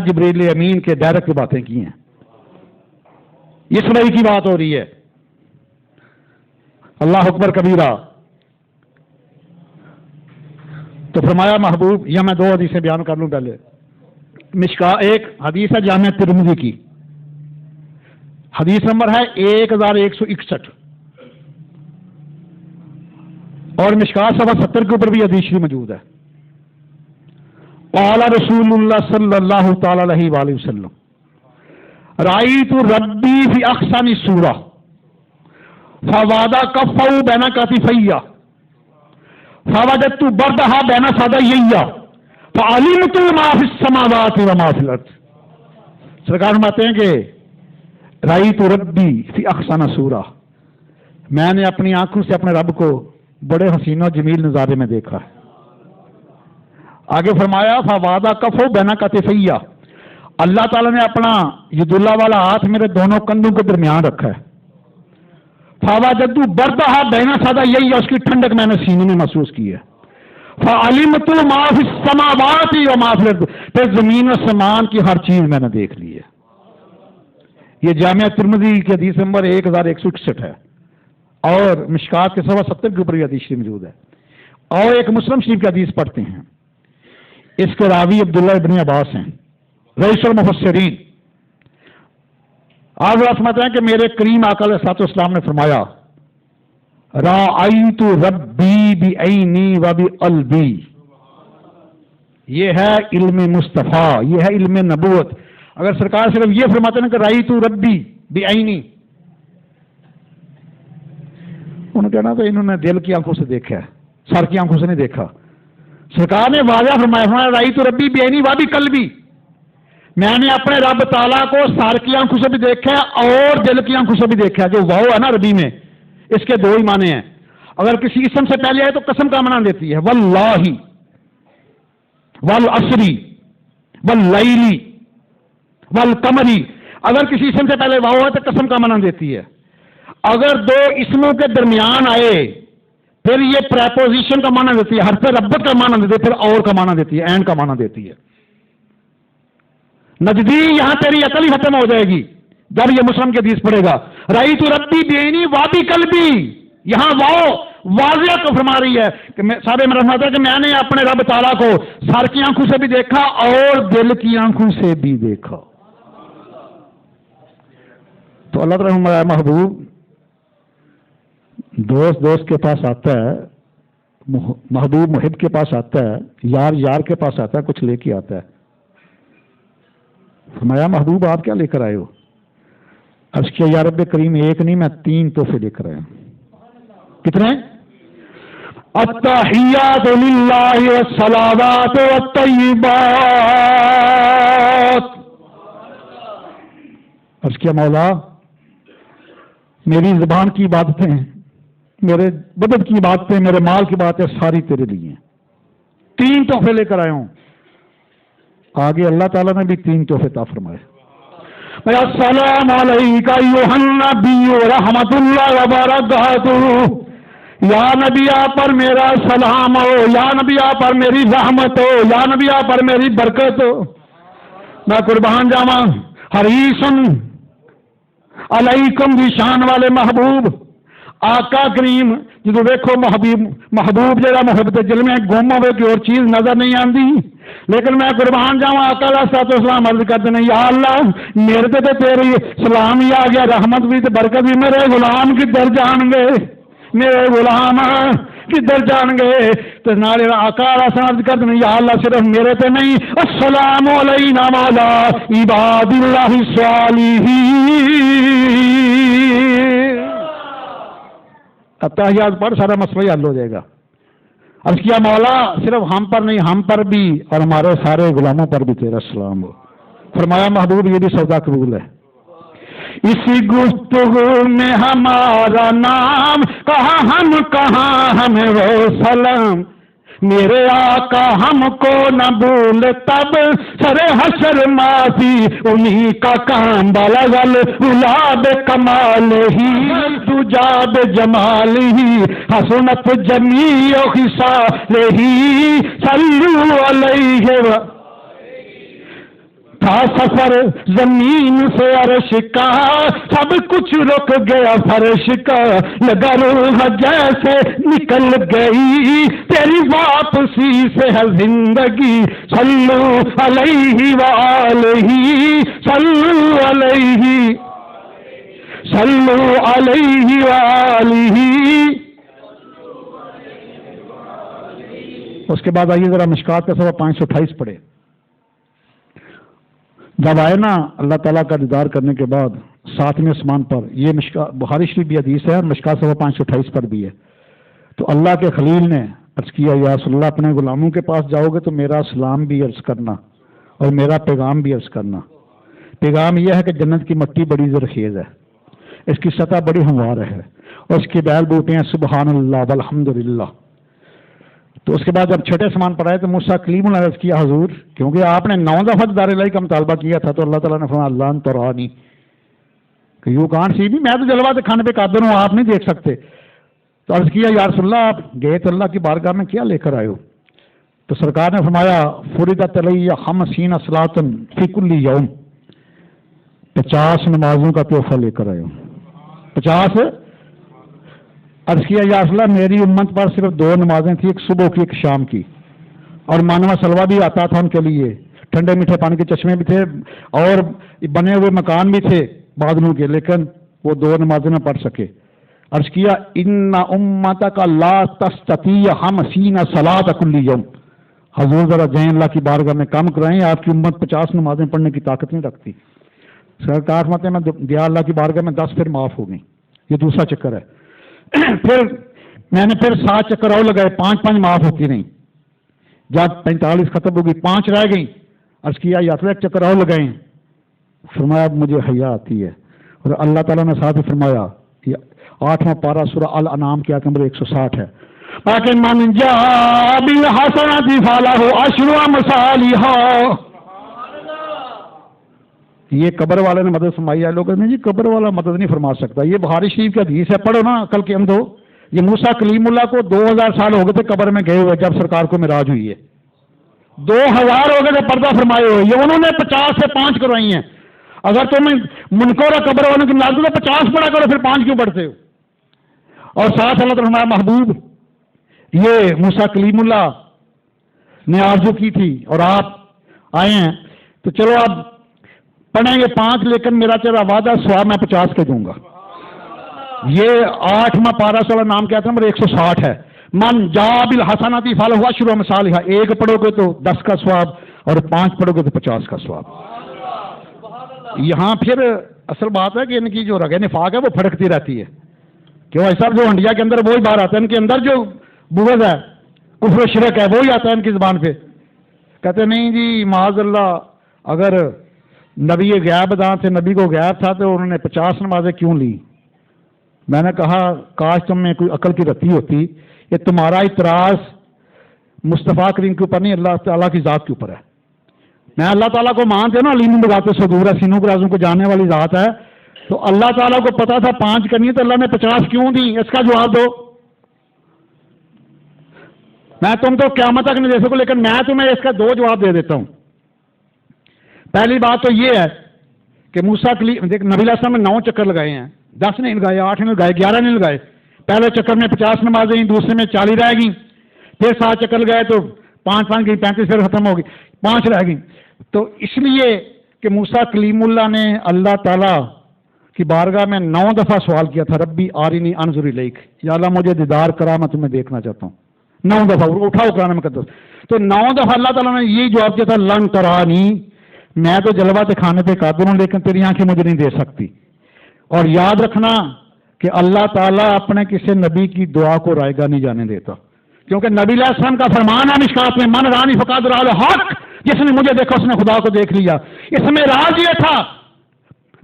جبریل امین کے ڈائریکٹ باتیں کی ہیں. اسرائیل کی بات ہو رہی ہے. اللہ اکبر کبیرہ. تو فرمایا محبوب، یا میں 2 حدیثیں بیان کر لوں پہلے. مشکا ایک حدیث ہے جامع ترمذی کی، حدیث نمبر ہے 1161، اور مشکات 70 کے اوپر بھی حدیث شریف موجود ہے. قال رسول اللہ صلی اللہ تعالی علیہ وآلہ وسلم رأیت ربی فی احسن صورہ فوضع کفہ بین کتفیہ فوجدت بردھا بین صدیہ فعلمت ما فی السماوات وما فی الارض. سرکار فرماتے ہیں کہ رأیت ربی فی احسن صورہ، میں نے اپنی آنکھوں سے اپنے رب کو بڑے حسین و جمیل نظارے میں دیکھا ہے. آگے فرمایا فوضع کفہ بین کتفیہ، اللہ تعالیٰ نے اپنا ید اللہ والا ہاتھ میرے دونوں کندھوں کے درمیان رکھا ہے. فوجدت بردھا بین صدیہ، اس کی ٹھنڈک میں نے سینے میں محسوس کی ہے. فعلمت ما فی السماوات وما فی الارض، پھر زمین و سمان کی ہر چیز میں نے دیکھ لی ہے. یہ جامعہ ترمذی کی حدیث نمبر 1161 ہے، اور مشکات کے 70 کے اوپر یہ حدیث شریف موجود ہے. اور ایک مسلم شریف کی حدیث پڑھتے ہیں. اس کے راوی عبداللہ ابن عباس ہیں، رئیس المفسرین. آپ فرماتے ہیں کہ میرے کریم آقا علیہ الصلوۃ والسلام نے فرمایا رأیت ربی بعینی وبقلبی. یہ ہے علم مصطفیٰ، یہ ہے علم نبوت. اگر سرکار صرف یہ فرماتے ہیں کہ رأیت ربی بعینی، انہوں نے کہنا کہ انہوں نے دل کی آنکھوں سے دیکھا ہے، سر کی آنکھوں سے نہیں دیکھا. سرکار نے واضح فرمایا رأیت ربی بعینی وبقلبی، میں نے اپنے رب تعالیٰ کو سر کی آنکھوں سے بھی دیکھا ہے اور دل کی آنکھوں سے بھی دیکھا ہے. جو واو ہے نا عربی میں، اس کے 2 ہی معنی ہیں. اگر کسی اسم سے پہلے آئے تو قسم کا معنی دیتی ہے، واللہ والعصری واللیلی والقمری. اگر کسی اسم سے پہلے واو ہے تو قسم کا معنی دیتی ہے. اگر 2 اسموں کے درمیان آئے پھر یہ پریپوزیشن کا معنی دیتی ہے، حرف ربط کا معنی دیتی ہے، پھر اور کا معنی دیتی ہے، اینڈ کا معنی دیتی ہے. نجدی، یہاں تیری عقل ہی ختم ہو جائے گی جب یہ مسلم کے حدیث پڑھے گا. رأیت ربی بعینی وبقلبی، یہاں واو واضح تو فرما رہی ہے کہ صاحب میں رحمت ہے کہ میں نے اپنے رب تعالیٰ کو سر کی آنکھوں سے بھی دیکھا اور دل کی آنکھوں سے بھی دیکھا. تو اللہ تعالیٰ محبوب دوست کے پاس آتا ہے، محبوب محب کے پاس آتا ہے، یار کے پاس آتا ہے، کچھ لے کے آتا ہے. فرمایا محبوب آپ کیا لے کر آئے ہو؟ عرض کیا یا رب کریم ایک نہیں، میں 3 تحفے لے کر آیا ہوں. کتنے؟ التحیات للہ والصلوات والطیبات. عرض کیا مولا میری زبان کی عبادتیں، میرے بدن کی عبادتیں، میرے مال کی باتیں ساری تیرے لیے ہیں. 3 تحفے لے کر آیا ہوں. آگے اللہ تعالیٰ نے بھی 3 تحفے عطا فرمائے. السلام علیکہ ایھا النبی رحمت اللہ وبرکاتہ. یا نبی آپ پر میرا سلام ہو، یا نبی آپ پر میری رحمت ہو، یا نبی آپ پر میری برکت ہو. میں قربان جاواں حریصن علیکم دی شان والے محبوب آقا کریم. جدو دیکھو محبوب جہاں محبت دل میں گم ہوئے کہ اور چیز نظر نہیں آتی. لیکن میں قربان جاواں آقا علیہ الصلوۃ والسلام عرض کرتے ہیں یا اللہ میرے تے تیری سلام ہی آ گیا، رحمت بھی تے برکت بھی. میرے غلام کدھر جان گے، میرے غلام کدھر جان گے؟ تو نالے آقا علیہ السلام عرض کرتے ہیں یا اللہ صرف میرے تے نہیں، السلام علینا وعلی عباد اللہ الصالحین. اتحیات پڑھ سارا مسئلہ حل ہو جائے گا. عرض کیا مولا صرف ہم پر نہیں، ہم پر بھی اور ہمارے سارے غلاموں پر بھی تیرا سلام ہو. فرمایا محبوب یہ بھی سودا قبول ہے. اسی گفتگو میں ہمارا نام کہاں ہمیں وہ سلام. میرے آقا ہم کو نہ بھول تب سرے حشر معافی انہی کا کام. بلغل غلاب کمال ہی تجاب جمال ہی حسنت جمیع خصال ہی صلو علیہ تھا سفر زمین سے عرش کا، سب کچھ رک گیا فرش کا، لگا روح جیسے نکل گئی تیری واپسی سے ہے زندگی، صلو علیہ وآلہ، صلو علیہ، صلو علیہ وآلہ۔ اس کے بعد آئیے ذرا مشکات کا صفحہ 528 پڑھے۔ جب آئے نا اللہ تعالیٰ کا دیدار کرنے کے بعد ساتویں آسمان پر، یہ بخاری شریف بھی حدیث ہے اور مشکات صفحہ 528 پر بھی ہے، تو اللہ کے خلیل نے عرض کیا یا رسول اللہ اپنے غلاموں کے پاس جاؤ گے تو میرا سلام بھی عرض کرنا اور میرا پیغام بھی عرض کرنا۔ پیغام یہ ہے کہ جنت کی مٹی بڑی زرخیز ہے، اس کی سطح بڑی ہموار ہے اور اس کی بیل بوٹے ہیں سبحان اللہ والحمدللہ۔ تو اس کے بعد جب چھٹے آسمان پر آئے تو موسیٰ کلیم اللہ نے عرض کیا حضور کیونکہ آپ نے 9 دفعہ دار الہی کا مطالبہ کیا تھا تو اللہ تعالیٰ نے فرمایا اللہ ترانی کہ یو کانٹ سی می، میں تو جلوہ دکھانے پہ قادر ہوں، آپ نہیں دیکھ سکتے۔ تو عرض کیا یا رسول اللہ آپ گئے تو اللہ کی بارگاہ میں کیا لے کر آئے ہو؟ تو سرکار نے فرمایا فرضت علی 50 صلاۃ فی کل یوم، 50 نمازوں کا تحفہ لے کر آئے ہو۔ 50۔ عرض کیا یا رسول اللہ میری امت پر صرف 2 نمازیں تھیں، ایک صبح کی ایک شام کی، اور مانوا سلوا بھی آتا تھا ان کے لیے، ٹھنڈے میٹھے پانی کے چشمے بھی تھے اور بنے ہوئے مکان بھی تھے بادلوں کے، لیکن وہ 2 نمازیں نہ پڑھ سکے۔ عرض کیا ان امتک لا تستطیع 50 صلاۃ کل یوم، حضور ذرا جائیں اللہ کی بارگاہ میں کم کرائیں، آپ کی امت 50 نمازیں پڑھنے کی طاقت نہیں رکھتی۔ سرکار فرماتے ہیں میں گیا اللہ کی بارگاہ میں 10 پھر معاف ہو گئی، یہ دوسرا چکر ہے۔ پھر میں نے پھر 7 چکر اور لگائے، 5 معاف ہوتی نہیں، جب 45 ختم ہو گئی 5 رہ گئی۔ عرض کیا یا پھر ایک چکر اور لگائیں، فرمایا مجھے حیا آتی ہے، اور اللہ تعالیٰ نے ساتھ ہی فرمایا 8واں پارہ سورہ الانعام کی آیت نمبر 160 ہے باقی من جاء بالحسنۃ فلہ عشر امثالھا۔ یہ قبر والے نے مدد فرمائی ہے، لوگ نہیں جی قبر والا مدد نہیں فرما سکتا، یہ بخاری شریف کی حدیث ہے، پڑھو نا عقل کے اندھو۔ یہ موسیٰ کلیم اللہ کو 2000 سال ہو گئے تھے قبر میں گئے ہوئے جب سرکار کو معراج ہوئی ہے، 2000 ہو گئے تھے پردہ فرمائے ہوئے، یہ انہوں نے 50 سے 5 کروائی ہیں۔ اگر تم منکر اور قبر والوں کی لازم تو 50 پڑھا کرو، پھر 5 کیوں پڑھتے ہو؟ اور ساتھ اللہ تعالیٰ فرمایا محبوب یہ موسیٰ کلیم اللہ نے آرزو کی تھی اور آپ آئے ہیں تو چلو اب پڑھیں گے 5، لیکن میرا تیرا وعدہ ثواب میں 50 کے دوں گا۔ یہ 8واں پارہ سورہ نام کیا تھا نمبر 160 ہے، من جاء بالحسنۃ فلہ عشر امثالھا، 1 پڑھو گے تو 10 کا ثواب اور 5 پڑھو گے تو 50 کا ثواب۔ یہاں پھر اصل بات ہے کہ ان کی جو رگ نفاق ہے وہ پھڑکتی رہتی ہے، کیوں ایسا جو ہنڈیا کے اندر وہی باہر آتا ہے، ان کے اندر جو بغض ہے کفر و شرک ہے وہی آتا ہے ان کی زبان پہ۔ کہتے نہیں جی معاذ اللہ، اگر نبی غیب داں تھے، نبی کو غیب تھا تو انہوں نے 50 نمازیں کیوں لی؟ میں نے کہا کاش تم میں کوئی عقل کی رتی ہوتی، یہ تمہارا اعتراض مصطفیٰ کریم کے اوپر نہیں اللہ تعالیٰ کی ذات کے اوپر ہے۔ میں اللہ تعالیٰ کو مانتے نا علیم بذات صدور ہے، سینوں کے رازوں کو جاننے والی ذات ہے، تو اللہ تعالیٰ کو پتا تھا 5 کرنی ہے تو اللہ نے 50 کیوں دی؟ اس کا جواب دو۔ میں تم تو قیامت تک نہیں دے سکوں، لیکن میں تمہیں اس کا 2 جواب دے دیتا ہوں۔ پہلی بات تو یہ ہے کہ موسیٰ نبی علیہ السلام نے 9 چکر لگائے ہیں، 10 نہیں لگائے، 8 نہیں لگائے، 11 نہیں لگائے۔ پہلے چکر میں 50 نمازیں، دوسرے میں 40 رہ گئیں، پھر 7 چکر لگائے تو 5 گئی، 35 پھر ختم ہو گئی، 5 رہ گئیں۔ تو اس لیے کہ موسیٰ کلیم اللہ نے اللہ تعالیٰ کی بارگاہ میں 9 دفعہ سوال کیا تھا ربی آرینی انظر الیک، یا اللہ مجھے دیدار کرا میں تمہیں دیکھنا چاہتا ہوں، 9 دفعہ اٹھاؤ قرآن مقدس۔ تو 9 دفعہ اللہ تعالیٰ نے یہی جواب دیا تھا لن ترانی، میں تو جلوہ دکھانے پہ قادر ہوں لیکن تیری آنکھیں مجھے نہیں دے سکتی۔ اور یاد رکھنا کہ اللہ تعالیٰ اپنے کسی نبی کی دعا کو رائے گاہ نہیں جانے دیتا، کیونکہ نبی علیہ السلام کا فرمان ہے مشکات میں من رانی فقد رأى الحق، جس نے مجھے دیکھا اس نے خدا کو دیکھ لیا۔ اس میں راز یہ تھا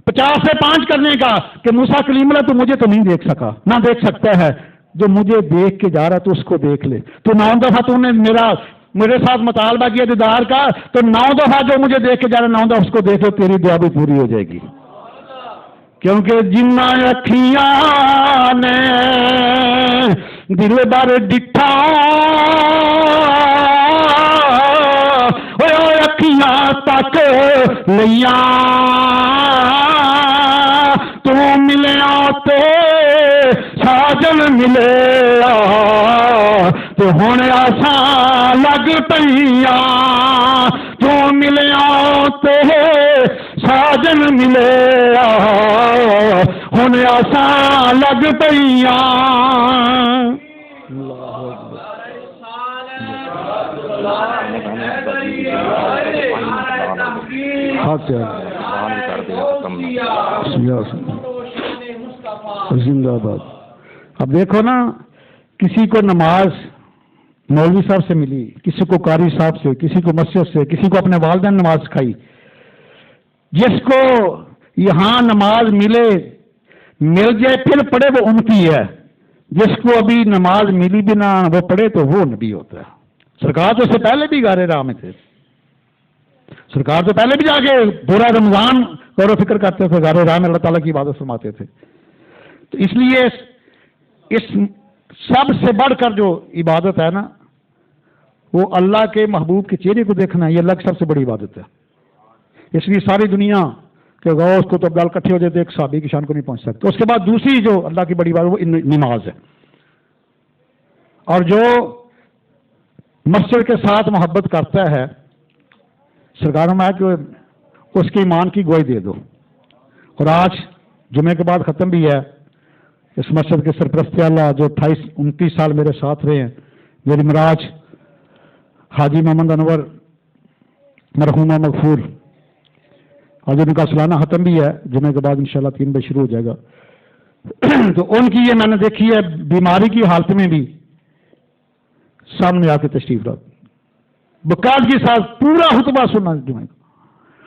50 سے 5 کرنے کا کہ موسیٰ کلیم اللہ تو مجھے تو نہیں دیکھ سکا، نہ دیکھ سکتا ہے، جو مجھے دیکھ کے جا رہا تو اس کو دیکھ لے۔ تو 9 دفعہ تو نے میرے ساتھ مطالبہ کیا دیدار کا، تو 9 دفعہ جو مجھے دیکھ کے جا رہا 9 دفعہ اس کو دیکھو، تیری دعا بھی پوری ہو جائے گی۔ کیونکہ جنہ اکھیاں نے دل بر ڈٹھا، اکھیاں دنیا تک لیا تو ملیا تے ساجن ملے تو ہن آسان لگ پئیاں تو ملیا تے ساجن ملے ہن آسان لگ پئیاں زندہ باد. اب دیکھو نا کسی کو نماز مولوی صاحب سے ملی, کسی کو قاری صاحب سے, کسی کو مسجد سے, کسی کو اپنے والدین نے نماز سکھائی. جس کو یہاں نماز مل جائے پھر پڑھے وہ امتی ہے. جس کو ابھی نماز ملی بھی نہ وہ پڑھے تو وہ نبی ہوتا ہے. سرکار تو اس سے پہلے بھی گارے راہ میں تھے. سرکار تو پہلے بھی جا کے پورا رمضان غور و فکر کرتے تھے, گارے راہ میں اللہ تعالیٰ کی عبادت فرماتے تھے. تو اس لیے اس سب سے بڑھ کر جو عبادت ہے نا وہ اللہ کے محبوب کے چہرے کو دیکھنا ہے. یہ اللہ کی سب سے بڑی عبادت ہے. اس لیے ساری دنیا کے غوث کو تو ابدال کٹھے ہو جاتے ایک صحابی کی شان کو نہیں پہنچ سکتے. اس کے بعد دوسری جو اللہ کی بڑی عبادت وہ نماز ہے. اور جو مسجد کے ساتھ محبت کرتا ہے سرکار میں کہ اس کے ایمان کی گواہی دے دو. اور آج جمعے کے بعد ختم بھی ہے. اس مسجد کے سرپرست اللہ جو 28-29 سال میرے ساتھ رہے ہیں, میری مراج حاجی محمد انور مرحومہ مغفور, اور ان کا سالانہ ختم بھی ہے جمعے کے بعد انشاءاللہ 3 بجے شروع ہو جائے گا. تو ان کی یہ میں نے دیکھی ہے بیماری کی حالت میں بھی سامنے آ کے تشریف رکھ بقاعدگی کے ساتھ پورا خطبہ سننا جمعے کا.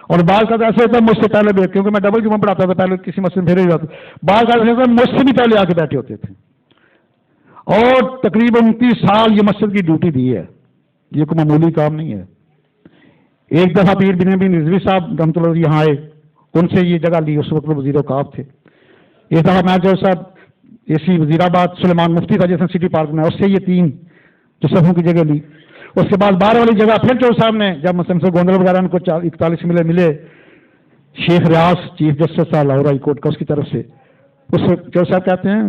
اور بعض کا ایسے ہوتا ہے مجھ سے پہلے بیٹھ, کیونکہ میں ڈبل جمعہ پڑھاتا تھا پہلے کسی مسجد میں پھر ہی جاتا, بعض کا ایسا ہوتا ہے مجھ سے بھی پہلے آ کے بیٹھے ہوتے تھے. اور تقریباً 29 سال یہ مسجد کی ڈیوٹی دی ہے. یہ کوئی معمولی کام نہیں ہے. ایک دفعہ پیر بن رضوی صاحب رحمۃ اللہ یہاں آئے, ان سے یہ جگہ لی, اس وقت وزیر اوقاف تھے. ایک دفعہ میں جو صاحب اسی وزیر آباد سلیمان مفتی تھا جیسے سٹی پارک میں, اس سے یہ 3 جو صفوں کی جگہ لی. اس کے بعد باہر والی جگہ پھر چور صاحب نے جب مسلم سے گوندل وغیرہ ان کو 41 ملے شیخ ریاض چیف جسٹس تھا لاہور ہائی کورٹ کا, اس کی طرف سے اس چور صاحب کہتے ہیں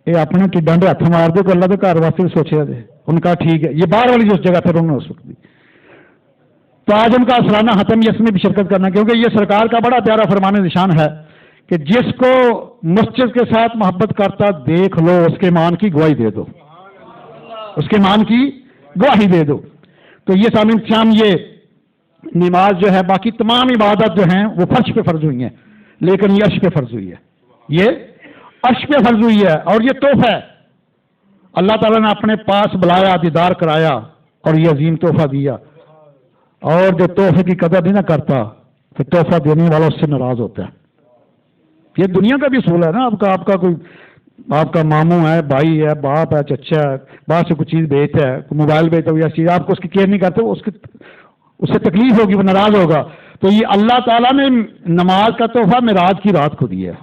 یہ اپنے کی ڈنڈے ہاتھ مار دے تو اللہ تو گھر واسطے سوچے دے. ان کا ٹھیک ہے. یہ باہر والی جو جگہ پھر انہوں نے اس وقت دی. تو آج ان کا سالانہ ختم اس میں بھی شرکت کرنا, کیونکہ یہ سرکار کا بڑا پیارا فرمان نشان ہے کہ جس کو مسجد کے ساتھ محبت کرتا دیکھ لو اس کے ایمان کی گواہی دے دو, اس کے ایمان کی گواہی دے دو. تو یہ سامعین شام یہ نماز جو ہے, باقی تمام عبادت جو ہیں وہ فرش پہ فرض ہوئی ہیں, لیکن یہ عرش پہ فرض ہوئی ہے. یہ عرش پہ فرض ہوئی ہے اور یہ تحفہ ہے. اللہ تعالیٰ نے اپنے پاس بلایا, دیدار کرایا اور یہ عظیم تحفہ دیا. اور جو تحفے کی قدر نہیں نہ کرتا تو تحفہ دینے والا اس سے ناراض ہوتا ہے. یہ دنیا کا بھی اصول ہے نا. آپ کا کوئی آپ کا ماموں ہے, بھائی ہے, باپ ہے, چچا ہے, باہر سے کوئی چیز بیچتا ہے, کوئی موبائل بیچتا ہے, یا چیز آپ کو اس کی کیئر نہیں کرتے, اس سے تکلیف ہوگی, وہ ناراض ہوگا. تو یہ اللہ تعالیٰ نے نماز کا تحفہ معراج کی رات کو دیا ہے.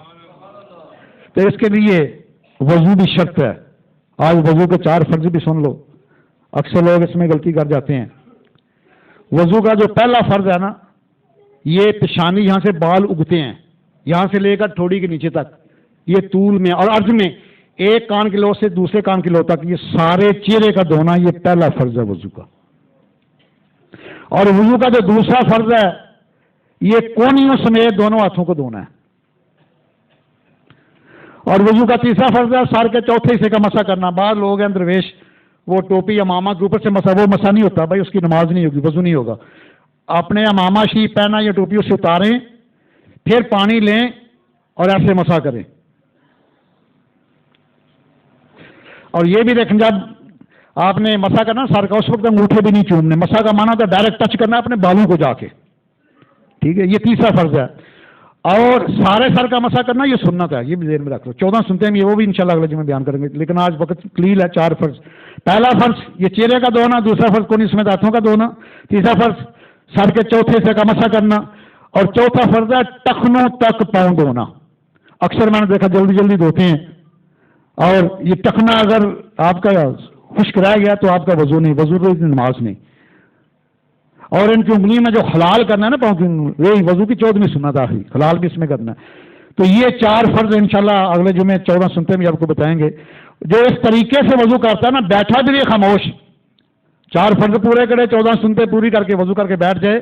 تو اس کے لیے وضو بھی شرط ہے. آج وضو کے 4 فرض بھی سن لو, اکثر لوگ اس میں غلطی کر جاتے ہیں. وضو کا جو پہلا فرض ہے نا, یہ پیشانی یہاں سے بال اگتے ہیں, یہاں سے لے کر ٹھوڑی کے نیچے تک, یہ طول میں اور عرض میں ایک کان کی لو سے دوسرے کان کی لو تک, یہ سارے چہرے کا دھونا, یہ پہلا فرض ہے وضو کا. اور وضو کا جو دوسرا فرض ہے یہ کونیوں سمیت دونوں ہاتھوں کو دھونا ہے. اور وضو کا تیسرا فرض ہے سر کے چوتھے حصے کا مسح کرنا. بعض لوگ ہیں درویش, وہ ٹوپی امامہ کے اوپر سے مسح, وہ مسح نہیں ہوتا بھائی, اس کی نماز نہیں ہوگی, وضو نہیں ہوگا. اپنے امامہ شریف پہنا یا ٹوپی اس سے اتاریں, پھر پانی لیں اور ایسے مسح کریں. اور یہ بھی دیکھیں جب آپ نے مسح کرنا سر کا, اس وقت انگوٹھے بھی نہیں چومنے. مسح کا مانا تھا ڈائریکٹ ٹچ کرنا اپنے بالوں کو جا کے, ٹھیک ہے, یہ تیسرا فرض ہے. اور سارے سر کا مسح کرنا یہ سنت ہے, یہ بھی ذہن میں رکھ لو. 14 سنتے ہیں, یہ وہ بھی انشاءاللہ اگلے جمعے بیان کریں گے, لیکن آج وقت قلیل ہے. 4 فرض. پہلا فرض یہ چہرے کا دھونا, دوسرا فرض کونی سمیت ہاتھوں کا دھونا, تیسرا فرض سر کے چوتھے حصے کا مسح کرنا, اور چوتھا فرض ہے ٹخنوں تک پاؤں دھونا. اکثر میں نے دیکھا جلدی جلدی دھوتے ہیں, اور یہ ٹخنا اگر آپ کا خشک رہ گیا تو آپ کا وضو نہیں, وضو تو نماز نہیں. اور ان کی انگلی میں جو حلال کرنا ہے نا پاؤں کی، یہی وضو کی 14ویں سنت آخری، حلال بھی اس میں کرنا ہے۔ تو یہ 4 فرض انشاءاللہ اگلے جمعے 14 سنتے میں آپ کو بتائیں گے۔ جو اس طریقے سے وضو کرتا ہے نا، بیٹھا بھی خاموش، 4 فرض پورے کرے، 14 سنتے پوری کر کے وضو کر کے بیٹھ جائے،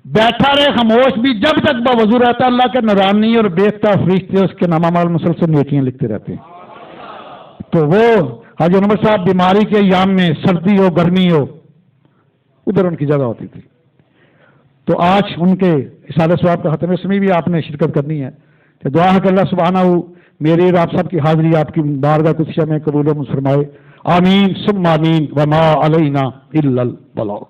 بیٹھا رہے خاموش بھی، جب تک باوضو رہتا ہے، اللہ کے نورانی اور بیختہ فرشتے اس کے نامہ مال مسلسل نیکیاں لکھتے رہتے ہیں۔ تو وہ حاجی عمر صاحب بیماری کے ایام میں، سردی ہو گرمی ہو، ادھر ان کی جگہ ہوتی تھی۔ تو آج ان کے اصالہ ثواب کا ختم، اس میں بھی آپ نے شرکت کرنی ہے۔ کہ دعا ہے کہ اللہ سبحانہ میری اور آپ سب کی حاضری آپ کی بارگاہ قدسیہ میں قبول و منظور فرمائے، آمین ثم آمین، وما علینا الا البلاغ۔